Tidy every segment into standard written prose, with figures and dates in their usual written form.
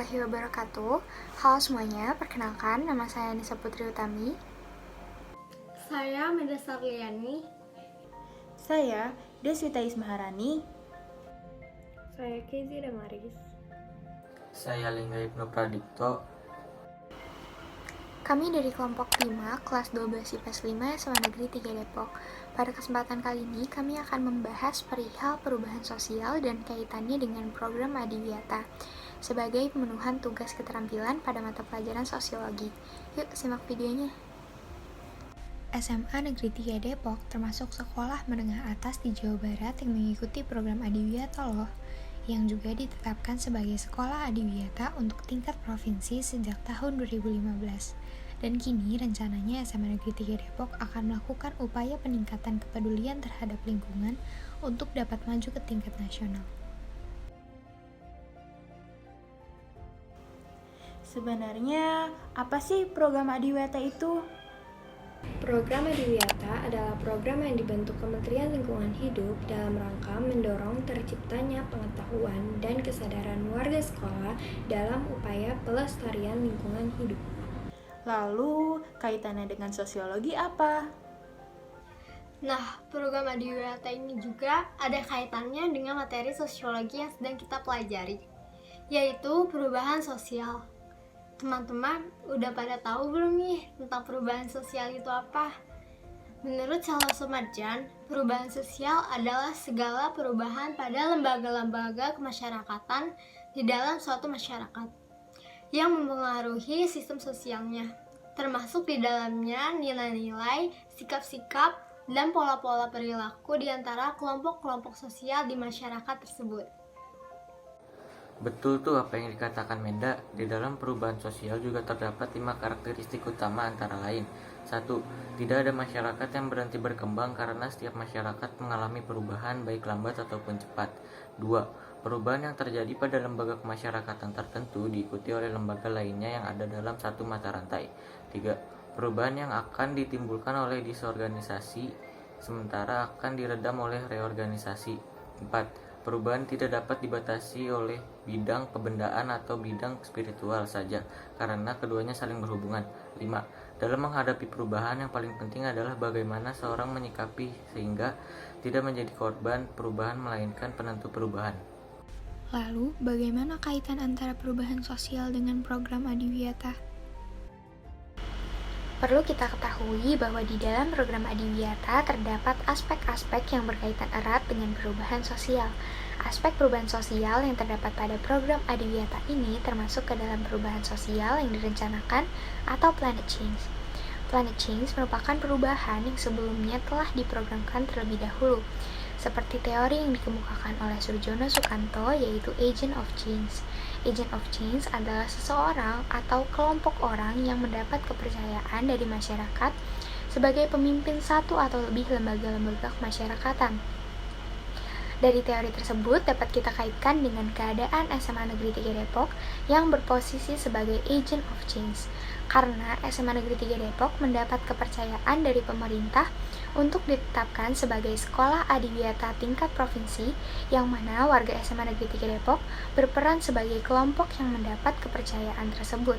warahmatullahi wabarakatuh. Halo semuanya, perkenalkan nama saya Nisa Putri Utami. Saya Meda Sarliani. Saya Deswita Ismaharani. Saya Kezi Damaris. Saya Lingga Ibnu Pradipto. Kami dari kelompok 5, kelas 12 IPS 5 SMA Negeri 3 Depok. Pada kesempatan kali ini, kami akan membahas perihal perubahan sosial dan kaitannya dengan program Adiwiyata sebagai pemenuhan tugas keterampilan pada mata pelajaran sosiologi. Yuk, simak videonya. SMA Negeri 3 Depok termasuk sekolah menengah atas di Jawa Barat yang mengikuti program Adiwiyata loh, yang juga ditetapkan sebagai sekolah Adiwiyata untuk tingkat provinsi sejak tahun 2015. Dan kini rencananya SMA Negeri 3 Depok akan melakukan upaya peningkatan kepedulian terhadap lingkungan untuk dapat maju ke tingkat nasional. Sebenarnya, apa sih program Adiwiyata itu? Program Adiwiyata adalah program yang dibentuk Kementerian Lingkungan Hidup dalam rangka mendorong terciptanya pengetahuan dan kesadaran warga sekolah dalam upaya pelestarian lingkungan hidup. Lalu, kaitannya dengan sosiologi apa? Nah, program Adiwiyata ini juga ada kaitannya dengan materi sosiologi yang sedang kita pelajari, yaitu perubahan sosial. Teman-teman, udah pada tahu belum nih tentang perubahan sosial itu apa? Menurut Charles Sumarjan, perubahan sosial adalah segala perubahan pada lembaga-lembaga kemasyarakatan di dalam suatu masyarakat yang mempengaruhi sistem sosialnya, termasuk di dalamnya nilai-nilai, sikap-sikap, dan pola-pola perilaku di antara kelompok-kelompok sosial di masyarakat tersebut. Betul tuh apa yang dikatakan Menda. Di dalam perubahan sosial juga terdapat 5 karakteristik utama antara lain. 1. Tidak ada masyarakat yang berhenti berkembang karena setiap masyarakat mengalami perubahan baik lambat ataupun cepat. 2. Perubahan yang terjadi pada lembaga kemasyarakatan tertentu diikuti oleh lembaga lainnya yang ada dalam satu mata rantai. 3. Perubahan yang akan ditimbulkan oleh disorganisasi sementara akan diredam oleh reorganisasi. 4. Perubahan tidak dapat dibatasi oleh bidang kebendaan atau bidang spiritual saja, karena keduanya saling berhubungan. 5. Dalam menghadapi perubahan, yang paling penting adalah bagaimana seorang menyikapi sehingga tidak menjadi korban perubahan melainkan penentu perubahan. Lalu, bagaimana kaitan antara perubahan sosial dengan program Adiwiyata? Perlu kita ketahui bahwa di dalam program Adiwiyata terdapat aspek-aspek yang berkaitan erat dengan perubahan sosial. Aspek perubahan sosial yang terdapat pada program Adiwiyata ini termasuk ke dalam perubahan sosial yang direncanakan atau planet change. Planet change merupakan perubahan yang sebelumnya telah diprogramkan terlebih dahulu, seperti teori yang dikemukakan oleh Surjono Sukanto, yaitu agent of change. Agent of change adalah seseorang atau kelompok orang yang mendapat kepercayaan dari masyarakat sebagai pemimpin satu atau lebih lembaga-lembaga kemasyarakatan. Dari teori tersebut dapat kita kaitkan dengan keadaan SMA Negeri 3 Depok yang berposisi sebagai agent of change, karena SMA Negeri 3 Depok mendapat kepercayaan dari pemerintah untuk ditetapkan sebagai sekolah Adiwiyata tingkat provinsi, yang mana warga SMA Negeri 3 Depok berperan sebagai kelompok yang mendapat kepercayaan tersebut.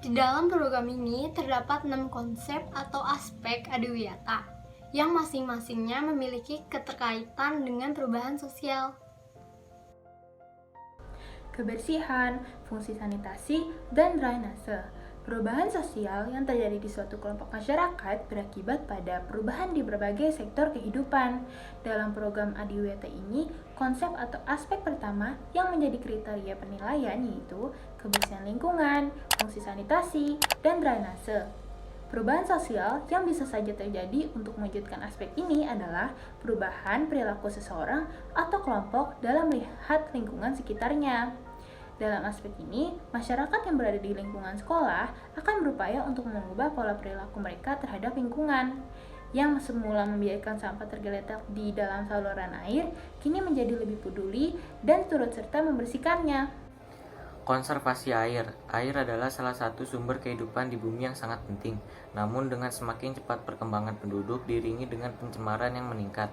Di dalam program ini terdapat 6 konsep atau aspek Adiwiyata yang masing-masingnya memiliki keterkaitan dengan perubahan sosial. Kebersihan, fungsi sanitasi, dan drainase. Perubahan sosial yang terjadi di suatu kelompok masyarakat berakibat pada perubahan di berbagai sektor kehidupan. Dalam program Adiwiyata ini, konsep atau aspek pertama yang menjadi kriteria penilaian yaitu kebersihan lingkungan, fungsi sanitasi, dan drainase. Perubahan sosial yang bisa saja terjadi untuk mewujudkan aspek ini adalah perubahan perilaku seseorang atau kelompok dalam melihat lingkungan sekitarnya. Dalam aspek ini, masyarakat yang berada di lingkungan sekolah akan berupaya untuk mengubah pola perilaku mereka terhadap lingkungan. Yang semula membiarkan sampah tergeletak di dalam saluran air, kini menjadi lebih peduli dan turut serta membersihkannya. Konservasi air. Air adalah salah satu sumber kehidupan di bumi yang sangat penting. Namun dengan semakin cepat perkembangan penduduk diiringi dengan pencemaran yang meningkat.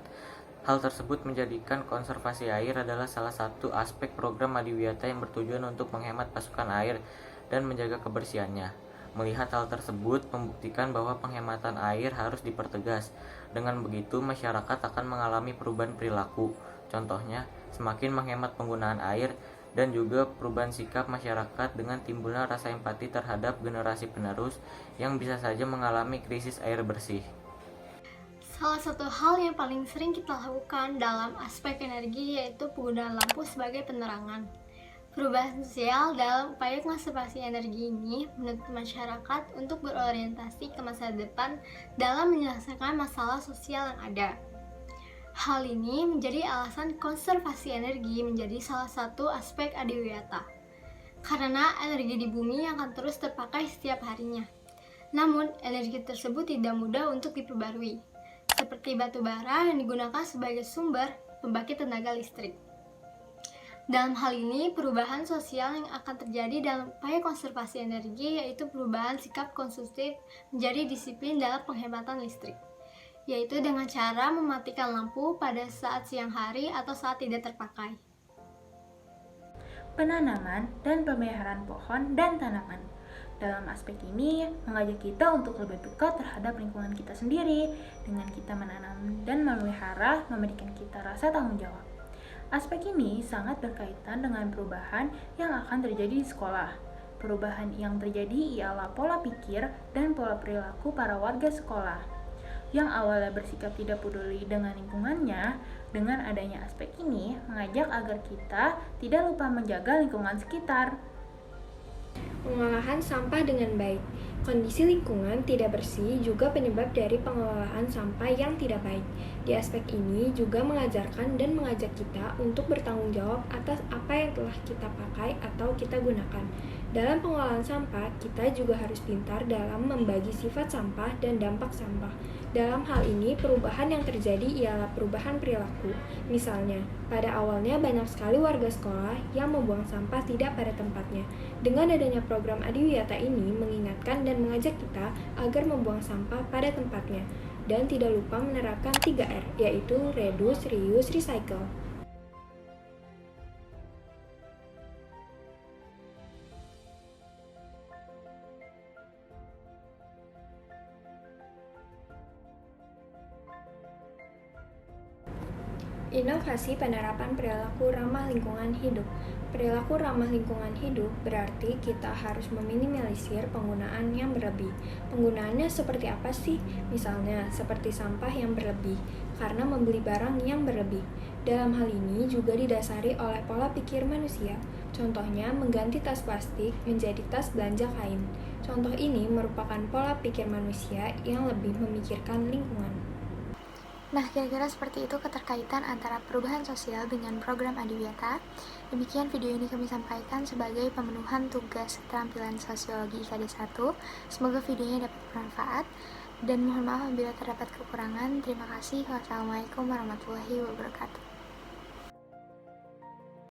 Hal tersebut menjadikan konservasi air adalah salah satu aspek program Adiwiyata yang bertujuan untuk menghemat pasokan air dan menjaga kebersihannya. Melihat hal tersebut membuktikan bahwa penghematan air harus dipertegas. Dengan begitu, masyarakat akan mengalami perubahan perilaku. Contohnya, semakin menghemat penggunaan air dan juga perubahan sikap masyarakat dengan timbulnya rasa empati terhadap generasi penerus yang bisa saja mengalami krisis air bersih. Salah satu hal yang paling sering kita lakukan dalam aspek energi yaitu penggunaan lampu sebagai penerangan. Perubahan sosial dalam upaya konservasi energi ini menuntut masyarakat untuk berorientasi ke masa depan dalam menyelesaikan masalah sosial yang ada. Hal ini menjadi alasan konservasi energi menjadi salah satu aspek adiwiyata, karena energi di bumi akan terus terpakai setiap harinya. Namun, energi tersebut tidak mudah untuk diperbarui, seperti batu bara yang digunakan sebagai sumber pembangkit tenaga listrik. Dalam hal ini, perubahan sosial yang akan terjadi dalam upaya konservasi energi yaitu perubahan sikap konsumtif menjadi disiplin dalam penghematan listrik, yaitu dengan cara mematikan lampu pada saat siang hari atau saat tidak terpakai. Penanaman dan pemeliharaan pohon dan tanaman. Dalam aspek ini, mengajak kita untuk lebih peka terhadap lingkungan kita sendiri. Dengan kita menanam dan memelihara, memberikan kita rasa tanggung jawab. Aspek ini sangat berkaitan dengan perubahan yang akan terjadi di sekolah. Perubahan yang terjadi ialah pola pikir dan pola perilaku para warga sekolah. Yang awalnya bersikap tidak peduli dengan lingkungannya, dengan adanya aspek ini mengajak agar kita tidak lupa menjaga lingkungan sekitar. Pengolahan sampah dengan baik. Kondisi lingkungan tidak bersih juga penyebab dari pengelolaan sampah yang tidak baik. Di aspek ini juga mengajarkan dan mengajak kita untuk bertanggung jawab atas apa yang telah kita pakai atau kita gunakan. Dalam pengolahan sampah, kita juga harus pintar dalam membagi sifat sampah dan dampak sampah. Dalam hal ini, perubahan yang terjadi ialah perubahan perilaku. Misalnya, pada awalnya banyak sekali warga sekolah yang membuang sampah tidak pada tempatnya. Dengan adanya program Adiwiyata ini mengingatkan dan mengajak kita agar membuang sampah pada tempatnya. Dan tidak lupa menerapkan 3R, yaitu reduce, reuse, recycle. Inovasi penerapan perilaku ramah lingkungan hidup. Perilaku ramah lingkungan hidup berarti kita harus meminimalisir penggunaan yang berlebih. Penggunaannya seperti apa sih? Misalnya, seperti sampah yang berlebih, karena membeli barang yang berlebih. Dalam hal ini juga didasari oleh pola pikir manusia. Contohnya, mengganti tas plastik menjadi tas belanja kain. Contoh ini merupakan pola pikir manusia yang lebih memikirkan lingkungan. Nah, kira-kira seperti itu keterkaitan antara perubahan sosial dengan program Adiwiyata. Demikian video ini kami sampaikan sebagai pemenuhan tugas keterampilan sosiologi IKD 1. Semoga videonya dapat bermanfaat. Dan mohon maaf apabila terdapat kekurangan. Terima kasih. Wassalamualaikum warahmatullahi wabarakatuh.